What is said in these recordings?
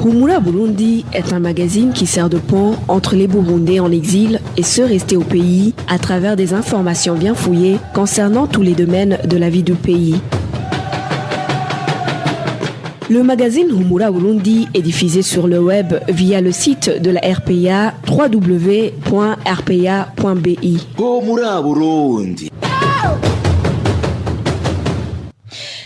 Humura Burundi est un magazine qui sert de pont entre les Burundais en exil et ceux restés au pays à travers des informations bien fouillées concernant tous les domaines de la vie du pays. Le magazine Humura Burundi est diffusé sur le web via le site de la RPA www.rpa.bi. Humura Burundi.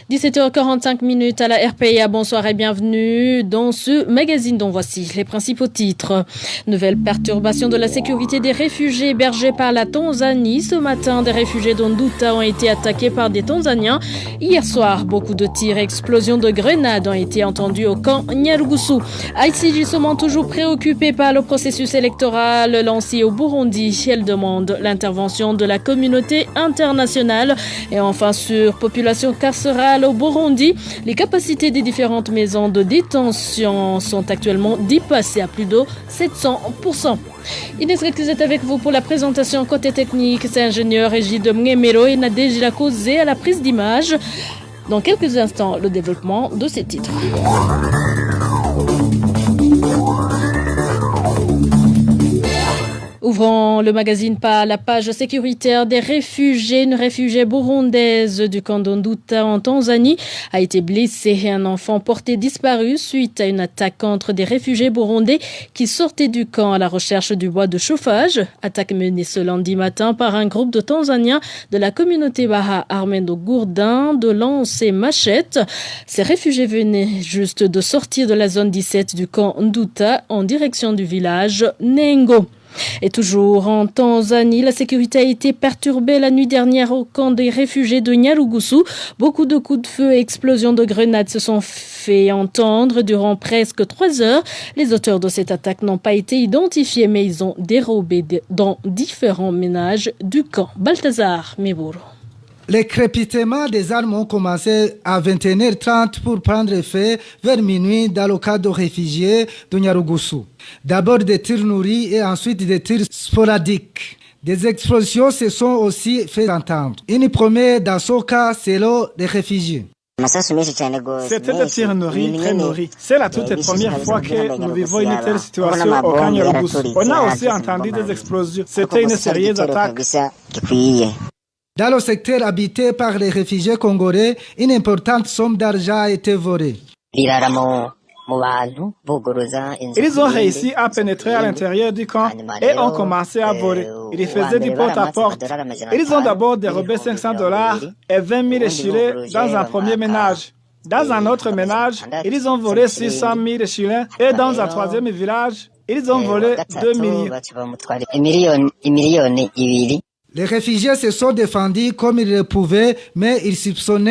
17h45 à la RPA. Bonsoir et bienvenue dans ce magazine dont voici les principaux titres. Nouvelle perturbation de la sécurité des réfugiés hébergés par la Tanzanie. Ce matin, des réfugiés d'Onduta ont été attaqués par des Tanzaniens. Hier soir, beaucoup de tirs et explosions de grenades ont été entendus au camp Nyarugusu. Haïti justement toujours préoccupée par le processus électoral lancé au Burundi. Elle demande l'intervention de la communauté internationale. Et enfin, sur population carcérale au Burundi, les capacités des différentes maisons de détention sont actuellement dépassées à plus de 700%. Inès Reclus est avec vous pour la présentation côté technique. C'est ingénieur Egide Mgemero et Nadège Lakozé à la prise d'image. Dans quelques instants, le développement de ces titres. Ouvrons le magazine par la page sécuritaire des réfugiés. Une réfugiée burundaise du camp d'Onduta en Tanzanie a été blessée et un enfant porté disparu suite à une attaque contre des réfugiés burundais qui sortaient du camp à la recherche du bois de chauffage. Attaque menée ce lundi matin par un groupe de Tanzaniens de la communauté Baha armés de gourdins, de lances et machettes. Ces réfugiés venaient juste de sortir de la zone 17 du camp Nduta en direction du village Nengo. Et toujours en Tanzanie, la sécurité a été perturbée la nuit dernière au camp des réfugiés de Nyarugusu. Beaucoup de coups de feu et explosions de grenades se sont fait entendre durant presque 3 heures. Les auteurs de cette attaque n'ont pas été identifiés, mais ils ont dérobé dans différents ménages du camp. Balthazar Miburu. Les crépitements des armes ont commencé à 21h30 pour prendre effet vers minuit dans le cas de réfugiés de Nyarugusu. D'abord des tirs nourris et ensuite des tirs sporadiques. Des explosions se sont aussi fait entendre. Une première dans ce cas, c'est l'eau des réfugiés. C'était des tirs nourris, très nourris. C'est la toute première fois que nous vivons une telle situation au camp Nyarugusu. On a aussi entendu des explosions. C'était une sérieuse attaque. Dans le secteur habité par les réfugiés congolais, une importante somme d'argent a été volée. Ils ont réussi à pénétrer à l'intérieur du camp et ont commencé à voler. Ils faisaient du porte-à-porte. Ils ont d'abord dérobé $500 et 20 000 shillings dans un premier ménage. Dans un autre ménage, ils ont volé 600 000 shillings et dans un troisième village, ils ont volé 2 millions. Les réfugiés se sont défendus comme ils le pouvaient, mais ils soupçonnent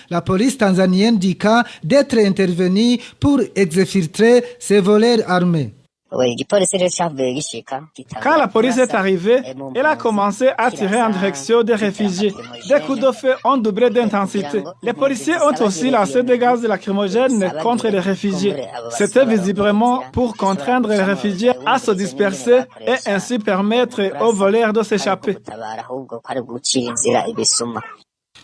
la police tanzanienne du camp d'être intervenue pour exfiltrer ces voleurs armés. Quand la police est arrivée, elle a commencé à tirer en direction des réfugiés. Des coups de feu ont doublé d'intensité. Les policiers ont aussi lancé des gaz lacrymogènes contre les réfugiés. C'était visiblement pour contraindre les réfugiés à se disperser et ainsi permettre aux voleurs de s'échapper.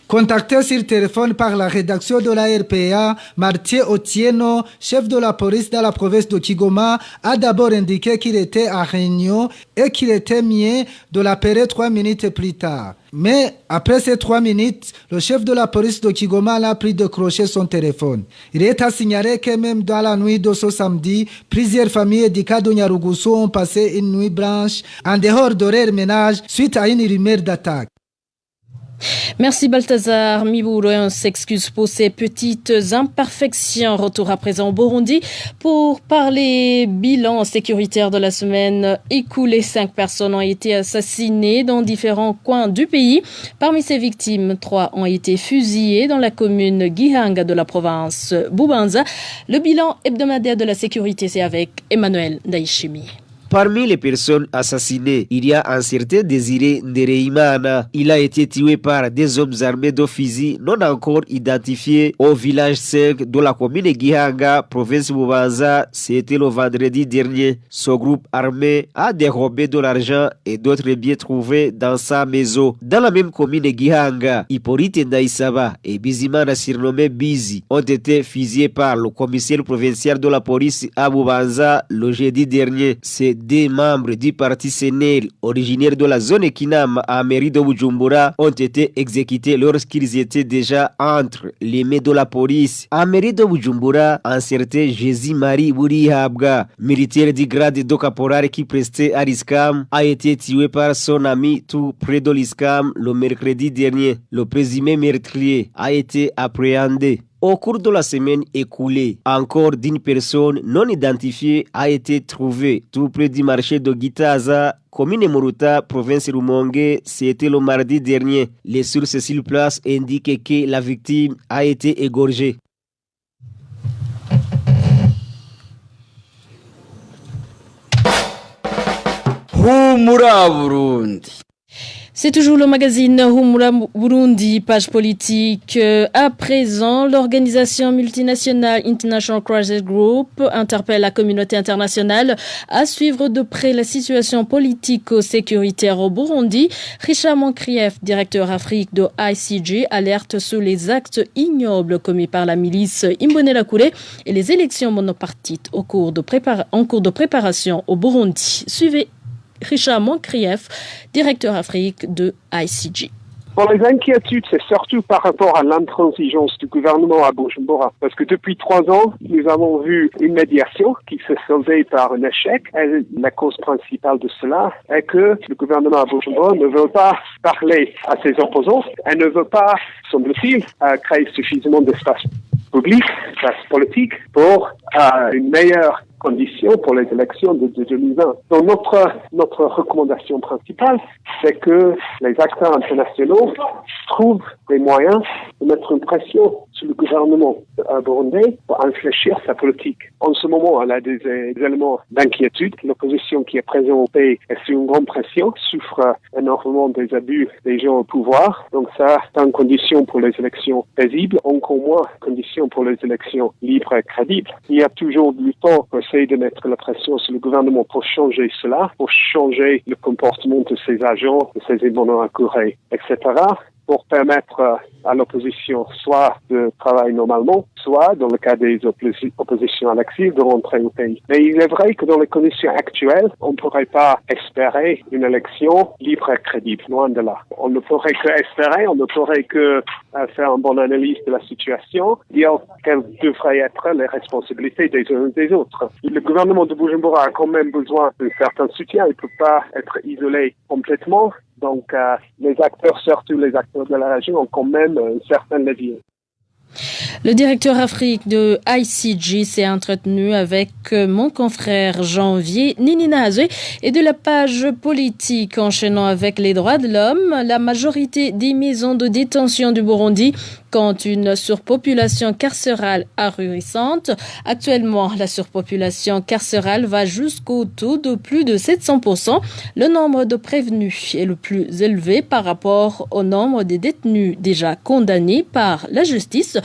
Contacté sur téléphone par la rédaction de la RPA, Martier Otieno, chef de la police dans la province de Kigoma, a d'abord indiqué qu'il était à réunion et qu'il était mieux de l'appeler 3 minutes plus tard. Mais après ces 3 minutes, le chef de la police de Kigoma n'a plus décroché son téléphone. Il est à signaler que même dans la nuit de ce samedi, plusieurs familles du cas de Nyarugusu ont passé une nuit blanche en dehors de leur ménage suite à une rumeur d'attaque. Merci Balthazar Miburu. On s'excuse pour ces petites imperfections. Retour à présent au Burundi pour parler bilan sécuritaire de la semaine écoulée. 5 personnes ont été assassinées dans différents coins du pays. Parmi ces victimes, 3 ont été fusillées dans la commune Gihanga de la province Bubanza. Le bilan hebdomadaire de la sécurité, c'est avec Emmanuel Daishimi. Parmi les personnes assassinées, il y a un certain Désiré Ndereimana. Il a été tué par des hommes armés d'officie non encore identifiés au village 5 de la commune de Gihanga, province Bubanza. C'était le vendredi dernier. Ce groupe armé a dérobé de l'argent et d'autres biens trouvés dans sa maison. Dans la même commune de Gihanga, Hippolyte Ndaïsaba et Bizimana surnommé Bizi ont été fusillés par le commissaire provincial de la police à Bubanza le jeudi dernier. Ces deux membres du parti Sénel, originaires de la zone Kinam à mairie de Bujumbura, ont été exécutés lorsqu'ils étaient déjà entre les mains de la police. À mairie de Bujumbura, un certain Jésus-Marie Burihabga, militaire du grade de caporal qui prestait à l'ISCAM, a été tué par son ami tout près de l'ISCAM le mercredi dernier. Le présumé meurtrier a été appréhendé. Au cours de la semaine écoulée, encore d'une personne non identifiée a été trouvée tout près du marché de Gitaza, commune Muruta, province Rumongue. C'était le mardi dernier. Les sources sur place indiquent que la victime a été égorgée. Humura Burundi. C'est toujours le magazine Humura Burundi, page politique. À présent, l'organisation multinationale International Crisis Group interpelle la communauté internationale à suivre de près la situation politico-sécuritaire au Burundi. Richard Mankrieff, directeur Afrique de ICG, alerte sur les actes ignobles commis par la milice Imbonerakure et les élections monopartites en cours de préparation au Burundi. Suivez Richard Mankrieff, directeur Afrique de ICG. Bon, les inquiétudes, c'est surtout par rapport à l'intransigeance du gouvernement à Bujumbura. Parce que depuis 3 ans, nous avons vu une médiation qui s'est soldée par un échec. Et la cause principale de cela est que le gouvernement à Bujumbura ne veut pas parler à ses opposants et ne veut pas, semble-t-il, créer suffisamment d'espace public, d'espace politique pour une meilleure conditions pour les élections de 2020. Donc notre recommandation principale, c'est que les acteurs internationaux trouvent les moyens de mettre une pression sur le gouvernement burundais pour infléchir sa politique. En ce moment, elle a des éléments d'inquiétude. L'opposition qui est présente au pays est sous une grande pression, souffre énormément des abus des gens au pouvoir. Donc ça, c'est une condition pour les élections paisibles, encore moins condition pour les élections libres et crédibles. Il y a toujours du temps pour essayer de mettre la pression sur le gouvernement pour changer cela, pour changer le comportement de ses agents, de ses Imbonerakure, etc., pour permettre à l'opposition soit de travailler normalement, soit, dans le cas des oppositions à l'exil, de rentrer au pays. Mais il est vrai que dans les conditions actuelles, on ne pourrait pas espérer une élection libre et crédible, loin de là. On ne pourrait que espérer, on ne pourrait que faire une bonne analyse de la situation, dire quelles devraient être les responsabilités des uns et des autres. Le gouvernement de Bujumbura a quand même besoin d'un certain soutien, il ne peut pas être isolé complètement. Donc, les acteurs, surtout les acteurs de la région, ont quand même un certain levier. Le directeur Afrique de ICG s'est entretenu avec mon confrère Janvier Nininaze et de la page politique enchaînant avec les droits de l'homme. La majorité des maisons de détention du Burundi compte une surpopulation carcérale ahurissante. Actuellement, la surpopulation carcérale va jusqu'au taux de plus de 700%. Le nombre de prévenus est le plus élevé par rapport au nombre des détenus déjà condamnés par la justice.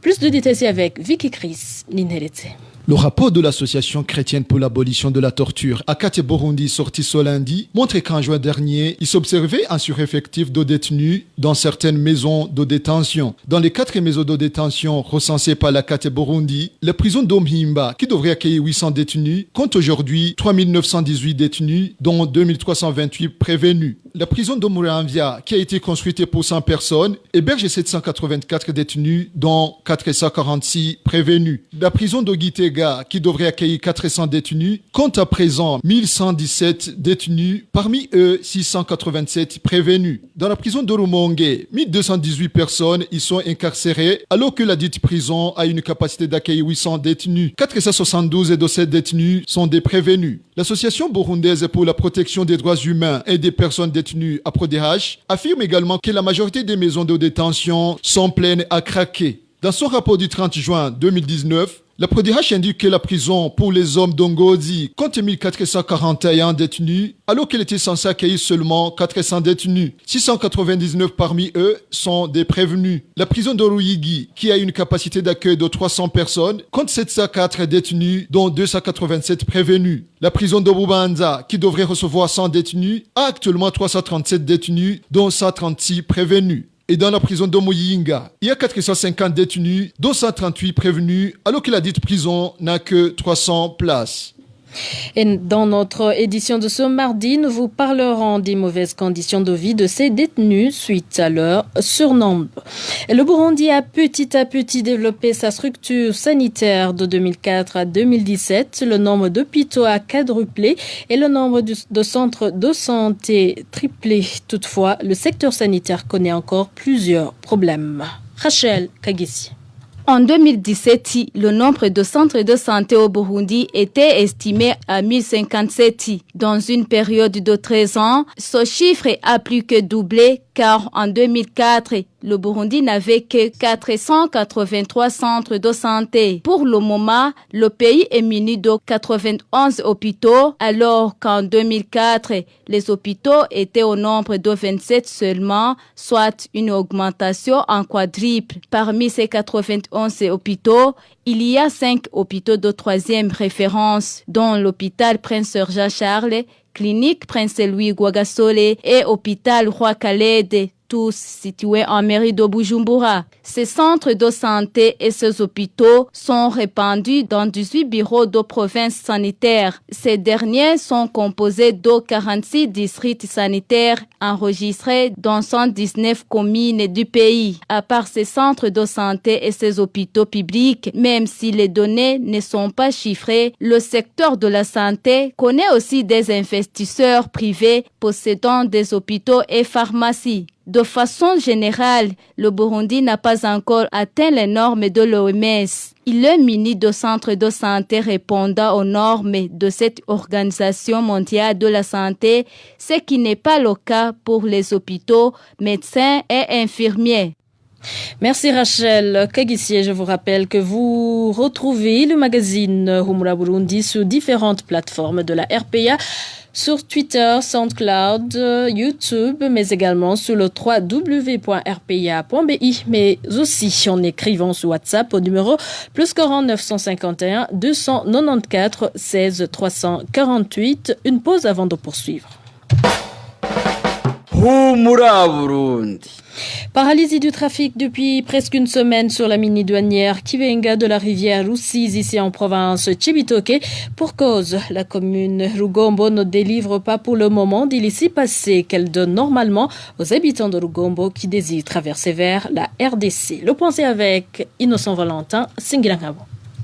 Plus de détails avec Vicky Chris Nineletse. Le rapport de l'association chrétienne pour l'abolition de la torture à Kate Burundi sorti ce lundi montre qu'en juin dernier, il s'observait un sureffectif de détenus dans certaines maisons de détention. Dans les 4 maisons de détention recensées par la Kate Burundi, la prison d'Omhimba, qui devrait accueillir 800 détenus, compte aujourd'hui 3918 détenus, dont 2328 prévenus. La prison de Muramvia, qui a été construite pour 100 personnes, héberge 784 détenus, dont 446 prévenus. La prison de Gitega, qui devrait accueillir 400 détenus, compte à présent 1117 détenus, parmi eux 687 prévenus. Dans la prison de Rumongue, 1218 personnes y sont incarcérées, alors que la dite prison a une capacité d'accueillir 800 détenus. 472 de ces détenus sont des prévenus. L'association burundaise pour la protection des droits humains et des personnes détenues à PRODH affirme également que la majorité des maisons de détention sont pleines à craquer. Dans son rapport du 30 juin 2019, La PRODH indique que la prison pour les hommes d'Ongozi compte 1441 détenus, alors qu'elle était censée accueillir seulement 400 détenus. 699 parmi eux sont des prévenus. La prison de Ruyigi, qui a une capacité d'accueil de 300 personnes, compte 704 détenus, dont 287 prévenus. La prison de Bubanza, qui devrait recevoir 100 détenus, a actuellement 337 détenus, dont 136 prévenus. Et dans la prison de Muyinga, il y a 450 détenus, dont 138 prévenus, alors que la dite prison n'a que 300 places. Et dans notre édition de ce mardi, nous vous parlerons des mauvaises conditions de vie de ces détenus suite à leur surnombre. Et le Burundi a petit à petit développé sa structure sanitaire de 2004 à 2017. Le nombre d'hôpitaux a quadruplé et le nombre de centres de santé triplé. Toutefois, le secteur sanitaire connaît encore plusieurs problèmes. Rachel Kagissi. En 2017, le nombre de centres de santé au Burundi était estimé à 1057. Dans une période de 13 ans, ce chiffre a plus que doublé car en 2004, le Burundi n'avait que 483 centres de santé. Pour le moment, le pays est muni de 91 hôpitaux, alors qu'en 2004, les hôpitaux étaient au nombre de 27 seulement, soit une augmentation en quadruple. Parmi ces 91 hôpitaux, il y a 5 hôpitaux de 3e référence, dont l'hôpital Prince Jean Charles, clinique Prince Louis Guagasole et hôpital Roi Khaled, tous situés en mairie de Bujumbura. Ces centres de santé et ces hôpitaux sont répandus dans 18 bureaux de province sanitaires. Ces derniers sont composés de 46 districts sanitaires enregistrés dans 119 communes du pays. À part ces centres de santé et ces hôpitaux publics, même si les données ne sont pas chiffrées, le secteur de la santé connaît aussi des investisseurs privés possédant des hôpitaux et pharmacies. De façon générale, le Burundi n'a pas encore atteint les normes de l'OMS. Il est muni de centres de santé répondant aux normes de cette Organisation mondiale de la santé, ce qui n'est pas le cas pour les hôpitaux, médecins et infirmiers. Merci Rachel Kagissi. Je vous rappelle que vous retrouvez le magazine Humura Burundi sur différentes plateformes de la RPA, sur Twitter, SoundCloud, YouTube, mais également sur le www.rpa.bi, mais aussi en écrivant sur WhatsApp au numéro +49 951 294 16 348. Une pause avant de poursuivre. Humura Burundi. Paralysie du trafic depuis presque une semaine sur la mini-douanière Kivenga de la rivière Rusizi ici en province Cibitoke. Pour cause, la commune Rugombo ne délivre pas pour le moment des laissez-passer qu'elle donne normalement aux habitants de Rugombo qui désirent traverser vers la RDC. Le point c'est avec Innocent Valentin, Singilangabo.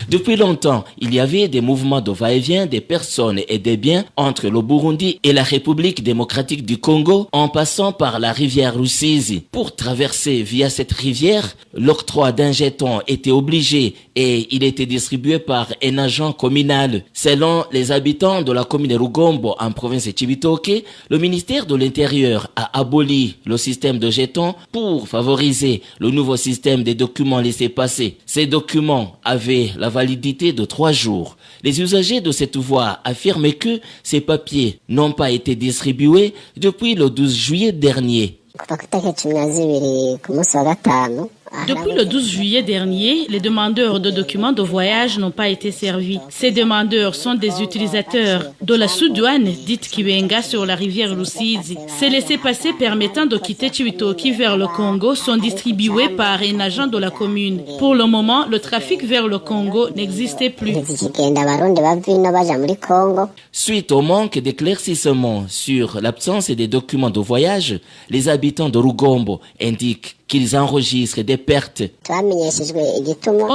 Depuis longtemps, il y avait des mouvements de va-et-vient des personnes et des biens entre le Burundi et la République démocratique du Congo en passant par la rivière Rusizi. Pour traverser via cette rivière, l'octroi d'un jeton était obligé et il était distribué par un agent communal. Selon les habitants de la commune de Rugombo en province de Cibitoke, le ministère de l'Intérieur a aboli le système de jetons pour favoriser le nouveau système des documents laissés-passer. Ces documents avaient la validité de 3 jours. Les usagers de cette voie affirment que ces papiers n'ont pas été distribués depuis le 12 juillet dernier. Depuis le 12 juillet dernier, les demandeurs de documents de voyage n'ont pas été servis. Ces demandeurs sont des utilisateurs de la sous-douane dite Kivenga sur la rivière Rusizi. Ces laissez-passer permettant de quitter Cibitoke vers le Congo sont distribués par un agent de la commune. Pour le moment, le trafic vers le Congo n'existait plus. Suite au manque d'éclaircissement sur l'absence des documents de voyage, les habitants de Rugombo indiquent qu'ils enregistrent des pertes. On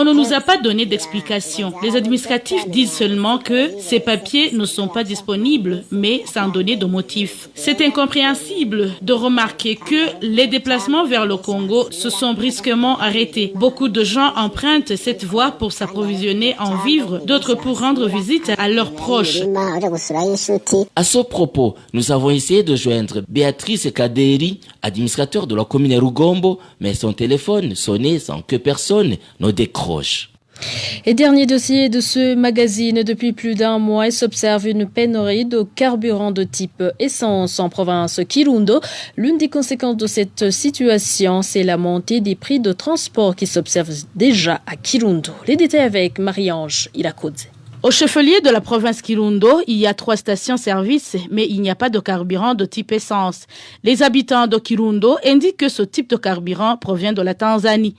ne nous a pas donné d'explication. Les administratifs disent seulement que ces papiers ne sont pas disponibles, mais sans donner de motif. C'est incompréhensible de remarquer que les déplacements vers le Congo se sont brusquement arrêtés. Beaucoup de gens empruntent cette voie pour s'approvisionner en vivres, d'autres pour rendre visite à leurs proches. À ce propos, nous avons essayé de joindre Béatrice Kaderi, administrateur de la commune Rugombo, mais son téléphone sonnait sans que personne ne décroche. Et dernier dossier de ce magazine, depuis plus d'un mois, il s'observe une pénurie de carburant de type essence en province Kirundo. L'une des conséquences de cette situation, c'est la montée des prix de transport qui s'observe déjà à Kirundo. Les détails avec Marie-Ange Irakodze. Au chef-lieu de la province Kirundo, il y a 3 stations-service, mais il n'y a pas de carburant de type essence. Les habitants de Kirundo indiquent que ce type de carburant provient de la Tanzanie.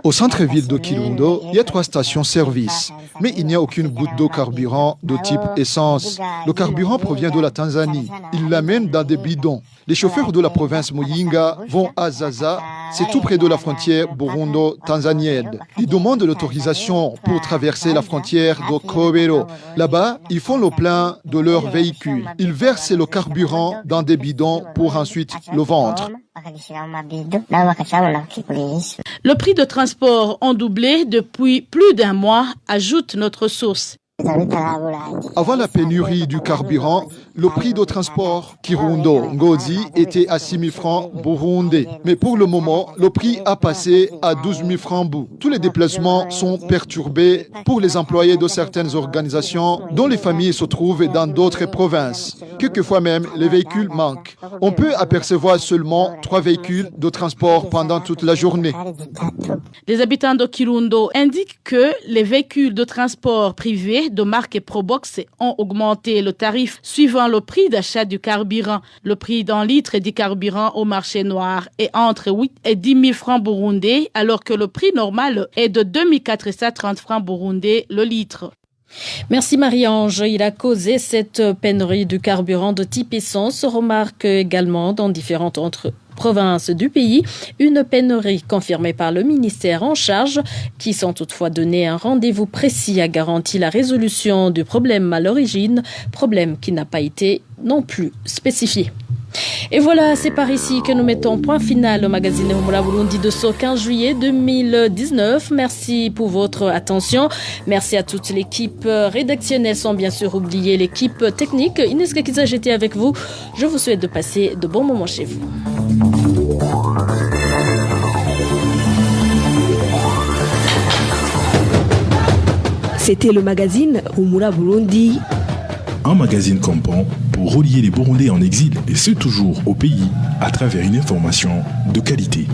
Au centre-ville de Kirundo, il y a 3 stations-service, mais il n'y a aucune goutte d'eau carburant de type essence. Le carburant provient de la Tanzanie. Ils l'amènent dans des bidons. Les chauffeurs de la province Muyinga vont à Zaza, c'est tout près de la frontière burundo-tanzanienne. Ils demandent l'autorisation pour traverser la frontière de Kobero. Là-bas, ils font le plein de leur véhicule. Ils versent le carburant dans des bidons pour ensuite le vendre. Le prix de transport ont doublé depuis plus d'un mois, ajoute notre source. Avant la pénurie du carburant, le prix de transport Kirundo-Ngozi était à 6 000 francs burundais. Mais pour le moment, le prix a passé à 12 000 francs bu. Tous les déplacements sont perturbés pour les employés de certaines organisations dont les familles se trouvent dans d'autres provinces. Quelquefois même, les véhicules manquent. On peut apercevoir seulement 3 véhicules de transport pendant toute la journée. Les habitants de Kirundo indiquent que les véhicules de transport privés de marque Probox ont augmenté le tarif suivant le prix d'achat du carburant. Le prix d'un litre de carburant au marché noir est entre 8 et 10 000 francs burundais, alors que le prix normal est de 2 430 francs burundais le litre. Merci Marie-Ange. Il a causé cette pénurie du carburant de type essence. Se remarque également dans différentes provinces du pays, une pénurie confirmée par le ministère en charge, qui sans toutefois donner un rendez-vous précis a garanti la résolution du problème à l'origine, problème qui n'a pas été non plus spécifié. Et voilà, c'est par ici que nous mettons point final au magazine Humura Burundi de ce 15 juillet 2019. Merci pour votre attention. Merci à toute l'équipe rédactionnelle, sans bien sûr oublier l'équipe technique. Inès Kakiza, j'étais avec vous. Je vous souhaite de passer de bons moments chez vous. C'était le magazine Humura Burundi. Un magazine comprend pour relier les Burundais en exil, et ce toujours au pays, à travers une information de qualité.